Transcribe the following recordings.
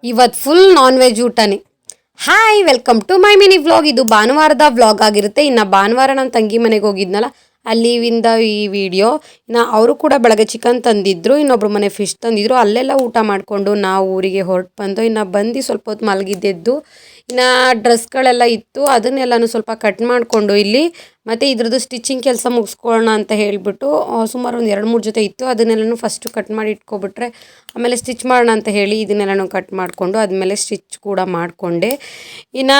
ಇವತ್ತು full non veg ಊಟನೇ. Hi, welcome to my mini vlog. ಇದು ಭಾನುವಾರದ ವ್ಲಾಗ್ ಆಗಿರುತ್ತೆ. ಇನ್ನು ಭಾನುವಾರ ನನ್ನ ತಂಗಿ ಮನೆಗೆ ಹೋಗಿದ್ನಲ್ಲ, ಅಲ್ಲಿಂದ ಈ ವಿಡಿಯೋ. ಇನ್ನು ಅವರು ಕೂಡ ಬೆಳಗ್ಗೆ ಚಿಕನ್ ತಂದಿದ್ರು, ಇನ್ನೊಬ್ರು ಮನೆ ಫಿಶ್ ತಂದಿದ್ರು. ಅಲ್ಲೆಲ್ಲ ಊಟ ಮಾಡಿಕೊಂಡು ನಾವು ಊರಿಗೆ ಹೊರಟು ಬಂದು, ಇನ್ನು ಬಂದು ಸ್ವಲ್ಪ ಹೊತ್ತು ಮಲಗಿದ್ದೆದ್ದು, ಇನ್ನು ಡ್ರೆಸ್ಗಳೆಲ್ಲ ಇತ್ತು, ಅದನ್ನೆಲ್ಲನೂ ಸ್ವಲ್ಪ ಕಟ್ ಮಾಡಿಕೊಂಡು ಇಲ್ಲಿ ಮತ್ತು ಇದ್ರದ್ದು ಸ್ಟಿಚಿಂಗ್ ಕೆಲಸ ಮುಗಿಸ್ಕೊಳ್ಳೋಣ ಅಂತ ಹೇಳಿಬಿಟ್ಟು ಸುಮಾರು ಒಂದು 2-3 ಜೊತೆ ಇತ್ತು, ಅದನ್ನೆಲ್ಲನೂ ಫಸ್ಟು ಕಟ್ ಮಾಡಿ ಇಟ್ಕೊಬಿಟ್ರೆ ಆಮೇಲೆ ಸ್ಟಿಚ್ ಮಾಡೋಣ ಅಂತ ಹೇಳಿ ಇದನ್ನೆಲ್ಲನೂ ಕಟ್ ಮಾಡಿಕೊಂಡು ಆದಮೇಲೆ ಸ್ಟಿಚ್ ಕೂಡ ಮಾಡಿಕೊಂಡೆ. ಇನ್ನು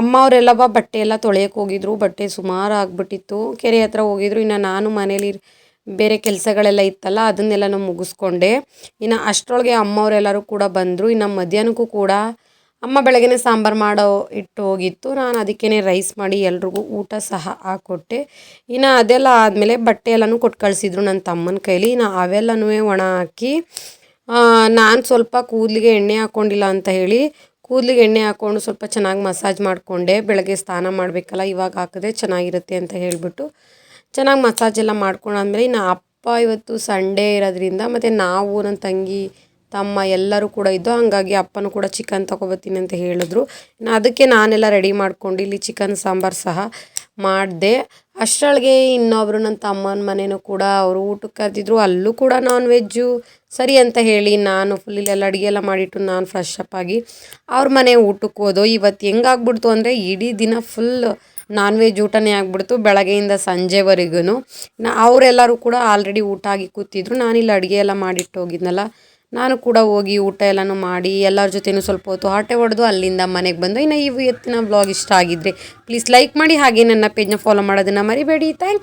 ಅಮ್ಮ ಅವರೆಲ್ಲ ಬಟ್ಟೆ ಎಲ್ಲ ತೊಳೆಯೋಕೆ ಹೋಗಿದ್ರು. ಬಟ್ಟೆ ಸುಮಾರು ಆಗಿಬಿಟ್ಟಿತ್ತು, ಕೆರೆ ಹತ್ರ ಹೋಗಿದ್ರು. ಇನ್ನು ನಾನು ಮನೇಲಿ ಬೇರೆ ಕೆಲಸಗಳೆಲ್ಲ ಇತ್ತಲ್ಲ, ಅದನ್ನೆಲ್ಲನೂ ಮುಗಿಸ್ಕೊಂಡೆ. ಇನ್ನು ಅಷ್ಟರೊಳಗೆ ಅಮ್ಮವರೆಲ್ಲರೂ ಕೂಡ ಬಂದರು. ಇನ್ನು ಮಧ್ಯಾಹ್ನಕ್ಕೂ ಕೂಡ ಅಮ್ಮ ಬೆಳಗ್ಗೆ ಸಾಂಬಾರು ಮಾಡೋ ಇಟ್ಟು ಹೋಗಿತ್ತು, ನಾನು ಅದಕ್ಕೇ ರೈಸ್ ಮಾಡಿ ಎಲ್ರಿಗೂ ಊಟ ಸಹ ಹಾಕ್ಕೊಟ್ಟೆ. ಇನ್ನು ಅದೆಲ್ಲ ಆದಮೇಲೆ ಬಟ್ಟೆ ಎಲ್ಲನೂ ಕೊಟ್ಟು ಕಳಿಸಿದ್ರು ನನ್ನ ತಮ್ಮನ ಕೈಲಿ. ಇನ್ನು ಅವೆಲ್ಲನೂ ಒಣ ಹಾಕಿ ನಾನು ಸ್ವಲ್ಪ ಕೂದಲಿಗೆ ಎಣ್ಣೆ ಹಾಕ್ಕೊಂಡಿಲ್ಲ ಅಂತ ಹೇಳಿ ಕೂದಲಿಗೆ ಎಣ್ಣೆ ಹಾಕ್ಕೊಂಡು ಸ್ವಲ್ಪ ಚೆನ್ನಾಗಿ ಮಸಾಜ್ ಮಾಡಿಕೊಂಡೆ. ಬೆಳಗ್ಗೆ ಸ್ನಾನ ಮಾಡಬೇಕಲ್ಲ, ಇವಾಗ ಹಾಕಿದ್ರೆ ಚೆನ್ನಾಗಿರುತ್ತೆ ಅಂತ ಹೇಳಿಬಿಟ್ಟು ಚೆನ್ನಾಗಿ ಮಸಾಜ್ ಎಲ್ಲ ಮಾಡ್ಕೊಂಡಾದ್ಮೇಲೆ ಇನ್ನು ಅಪ್ಪ ಇವತ್ತು ಸಂಡೇ ಇರೋದ್ರಿಂದ ಮತ್ತು ನಾವು ನನ್ನ ತಂಗಿ ತಮ್ಮ ಎಲ್ಲರೂ ಕೂಡ ಇದ್ದು, ಹಾಗಾಗಿ ಅಪ್ಪನೂ ಕೂಡ ಚಿಕನ್ ತೊಗೊಬತ್ತೀನಿ ಅಂತ ಹೇಳಿದ್ರು. ಇನ್ನು ಅದಕ್ಕೆ ನಾನೆಲ್ಲ ರೆಡಿ ಮಾಡ್ಕೊಂಡು ಇಲ್ಲಿ ಚಿಕನ್ ಸಾಂಬಾರು ಸಹ ಮಾಡಿದೆ. ಅಷ್ಟರೊಳಗೆ ಇನ್ನೊಬ್ಬರು ನನ್ನ ತಮ್ಮನ ಮನೆಯೂ ಕೂಡ ಅವರು ಊಟಕ್ಕೆ ಕರೆದಿದ್ರು, ಅಲ್ಲೂ ಕೂಡ ನಾನ್ ವೆಜ್ಜು ಸರಿ ಅಂತ ಹೇಳಿ ನಾನು ಫುಲ್ ಇಲ್ಲೆಲ್ಲ ಅಡುಗೆ ಎಲ್ಲ ಮಾಡಿಟ್ಟು ನಾನು ಫ್ರೆಶ್ ಅಪ್ ಆಗಿ ಅವ್ರ ಮನೆ ಊಟಕ್ಕೆ ಹೋದೋ. ಇವತ್ತು ಹೆಂಗಾಗ್ಬಿಡ್ತು ಅಂದರೆ ಇಡೀ ದಿನ ಫುಲ್ ನಾನ್ ವೆಜ್ ಊಟನೇ ಆಗ್ಬಿಡ್ತು, ಬೆಳಗ್ಗೆಯಿಂದ ಸಂಜೆವರೆಗೂ. ಇನ್ನು ಅವರೆಲ್ಲರೂ ಕೂಡ ಆಲ್ರೆಡಿ ಊಟ ಆಗಿ ಕೂತಿದ್ರು. ನಾನಿಲ್ಲಿ ಅಡುಗೆ ಎಲ್ಲ ಮಾಡಿಟ್ಟು ಹೋಗಿದ್ನಲ್ಲ, ನಾನು ಕೂಡ ಹೋಗಿ ಊಟ ಎಲ್ಲನೂ ಮಾಡಿ ಎಲ್ಲರ ಜೊತೆನೂ ಸ್ವಲ್ಪ ಹೊತ್ತು ಆಟೆ ಹೊಡೆದು ಅಲ್ಲಿಂದ ಮನೆಗೆ ಬಂದು. ಇನ್ನು ಇವತ್ತಿನ ವ್ಲಾಗ್ ಇಷ್ಟ ಆಗಿದ್ದರೆ ಪ್ಲೀಸ್ ಲೈಕ್ ಮಾಡಿ, ಹಾಗೆ ನನ್ನ ಪೇಜ್ನ ಫಾಲೋ ಮಾಡೋದನ್ನು ಮರಿಬೇಡಿ. Thank you.